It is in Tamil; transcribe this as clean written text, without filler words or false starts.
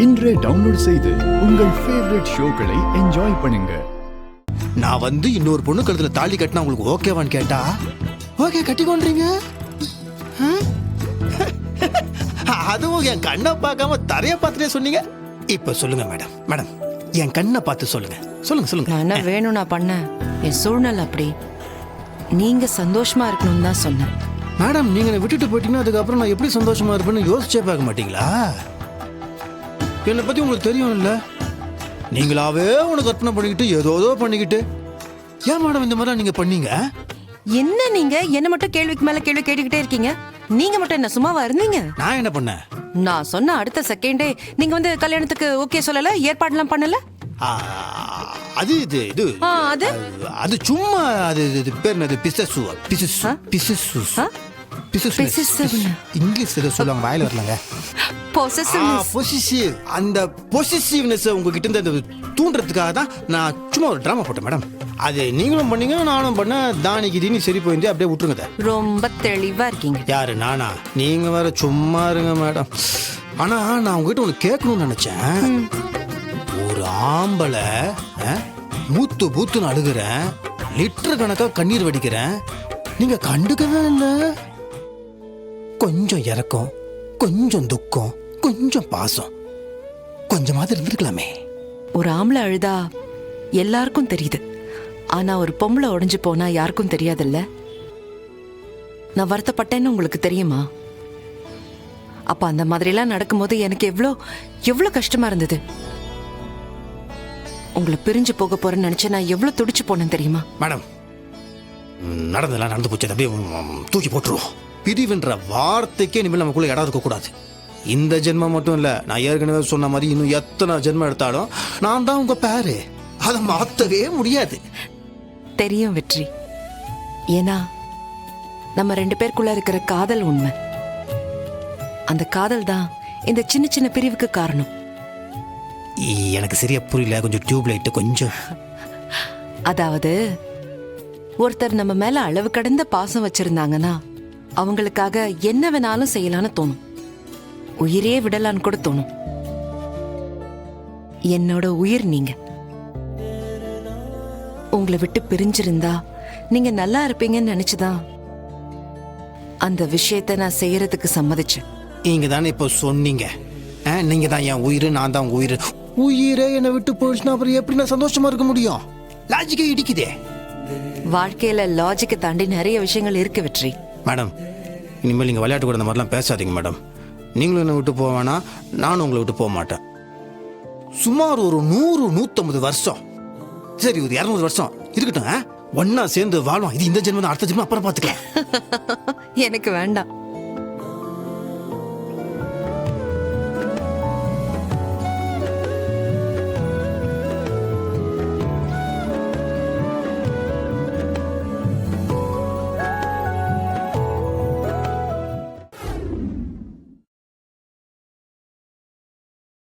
இன்றே டவுன்லோட் செய்து உங்கள் ஃபேவரட் ஷோக்களை என்ஜாய் பண்ணுங்க. நான் வந்து இன்னொரு பொண்ணு கழுத்துல தாலி கட்டினா உங்களுக்கு ஓகேவான்னு கேட்டா ஓகே கட்டிக்கொண்டீங்க. அதுவும் என் கண்ணை பார்க்காம தரைய பார்த்துட்டே சொன்னீங்க. இப்ப சொல்லுங்க மேடம், மேடம் என் கண்ணை பார்த்து சொல்லுங்க, சொல்லுங்க சொல்லுங்க. நான் என்ன வேணும் நான் பண்ண, என் சூழ்நிலை அப்படி. நீங்க சந்தோஷமா இருக்கணும்னு தான் சொன்னேன். மேடம் நீங்க என்னை விட்டுட்டு போயிட்டீங்கன்னா அதுக்கப்புறம் நான் எப்படி சந்தோஷமா இருப்பேன்னு யோசிச்சே பார்க்க மாட்டீங்களா? என்னை பத்தி உங்களுக்கு தெரியும் இல்ல? நீங்களாவே உனக்கு கற்பனை பண்ணிக்கிட்டு ஏதோ பண்ணிக்கிட்டு ஏன் மேடம் இந்த மாதிரி நீங்க பண்ணீங்க? என்ன நீங்க என்ன மட்டும் கேள்விக்கு மேல கேள்வி கேட்டுக்கிட்டே இருக்கீங்க? நீங்க மட்டும் என்ன சும்மாவா இருந்தீங்க? நான் என்ன பண்ணேன்? நான் சொன்ன அடுத்த செகண்டே நீங்க வந்து கல்யாணத்துக்கு ஓகே சொல்லல, ஏற்பாடுலாம் பண்ணல. அது இது இது அது அது சும்மா அது இது பேர் என்னது? பிசசு பிசசு பிசசு பிசசு இங்கிலீஷ்ல சொல்லுவாங்க, வாயில வரலங்க. பொசிசிவ். அந்த பொசிசிவ்னஸ் உங்ககிட்ட இருந்து தூண்டுறதுக்காக தான் நான் சும்மா ஒரு டிராமா போட்டேன் மேடம். அது நீங்களும் பண்ணீங்க நானும் பண்ண, தானிக்கு தீனி சரி போயிருந்து அப்படியே விட்டுருங்க. ரொம்ப தெளிவா இருக்கீங்க. யாரு நானா? நீங்க வேற சும்மா இருங்க மேடம். ஆனா நான் உங்ககிட்ட ஒன்று கேட்கணும்னு நினைச்சேன். ஒரு ஆம்பளை மூத்து பூத்துன்னு அழுகிறேன், லிட்டர் கணக்கா கண்ணீர் வடிக்கிறேன், நீங்க கண்டுக்கவே இல்லை. கொஞ்சம் இறக்கம், கொஞ்சம் துக்கம், கொஞ்சம் பாசம், கொஞ்சமாவது இருந்திருக்கலாமே. ஒரு ஆம்பளை அழுதா எல்லாருக்கும் தெரியுது, ஆனா ஒரு பொம்பளை உடைஞ்சு போனா யாருக்கும் தெரியாதுல்ல. நான் வருத்தப்பட்டேன்னு உங்களுக்கு தெரியுமா? அப்ப அந்த மாதிரி எல்லாம் நடக்கும்போது எனக்கு எவ்வளவு கஷ்டமா இருந்தது. உங்களை பிரிஞ்சு போக போறேன்னு நினைச்சு நான் எவ்வளவு துடிச்சு போனேன் தெரியுமா? மேடம் நடந்தெல்லாம் நடந்து போச்சு, அப்படியே தூக்கி போட்டுருவோம். பிரிவுன்ற வார்த்தைக்கே இனிமேல் நமக்குள்ள இடம் இருக்கக்கூடாது. இந்த ஜென்மம் மட்டும் இல்ல, நான் ஏற்கனவே சொன்ன மாதிரி இன்னும் எத்தனை ஜென்மம் எடுத்தாலும் நான் தான் உங்க பேரு. அதை மாத்தவே முடியாது. தெரியும் வெற்றி. ஏன்னா நம்ம 2 பேருக்குள்ள இருக்கிற காதல் உண்மை. அந்த காதல் தான் இந்த சின்ன சின்ன பிரிவுக்கு காரணம். எனக்கு சரியா புரியல, கொஞ்சம் டியூப் லைட் கொஞ்சம். அதாவது ஒருத்தர் நம்ம மேல அளவு கடந்த பாசம் வச்சிருந்தாங்கன்னா அவங்களுக்காக என்ன வேணாலும் செய்யலான்னு தோணும், உயிரே விடலான்னு கூட தோணும். என்னோட உயிர் நீங்க. உங்களை விட்டு பிரிஞ்சிருந்தா நீங்க நல்லா இருப்பீங்கன்னு நினைச்சுதான் அந்த விஷயத்தை நான் செய்யறதுக்கு சம்மதிச்சேன். நீங்க தானே இப்போ சொன்னீங்க, நீங்க தான் என் உயிர், நான் தான் உங்க உயிர். உயிரே என்னை விட்டு போயிடுச்சுன்னா அப்புறம் எப்படி நான் சந்தோஷமா இருக்க முடியும்? லாஜிக்கே இடிக்குதே. வாழ்க்கையில லாஜிக்கை தாண்டி நிறைய விஷயங்கள் இருக்கு வெற்றி. மேடம் இனிமேல் நீங்கள் விளையாட்டு கூட இந்த மாதிரிலாம் பேசாதீங்க மேடம். நீங்களும் என்னை விட்டு போக வேணாம், நானும் உங்களை விட்டு போக மாட்டேன். சுமார் ஒரு 100-150 வருஷம், சரி ஒரு 200 வருஷம் இருக்கட்டும், ஒன்னா சேர்ந்து வாழும். இது இந்த ஜென்மம் தான், அடுத்த ஜென்மம் அப்புறம் பார்த்துக்கலாம். எனக்கு வேண்டாம்.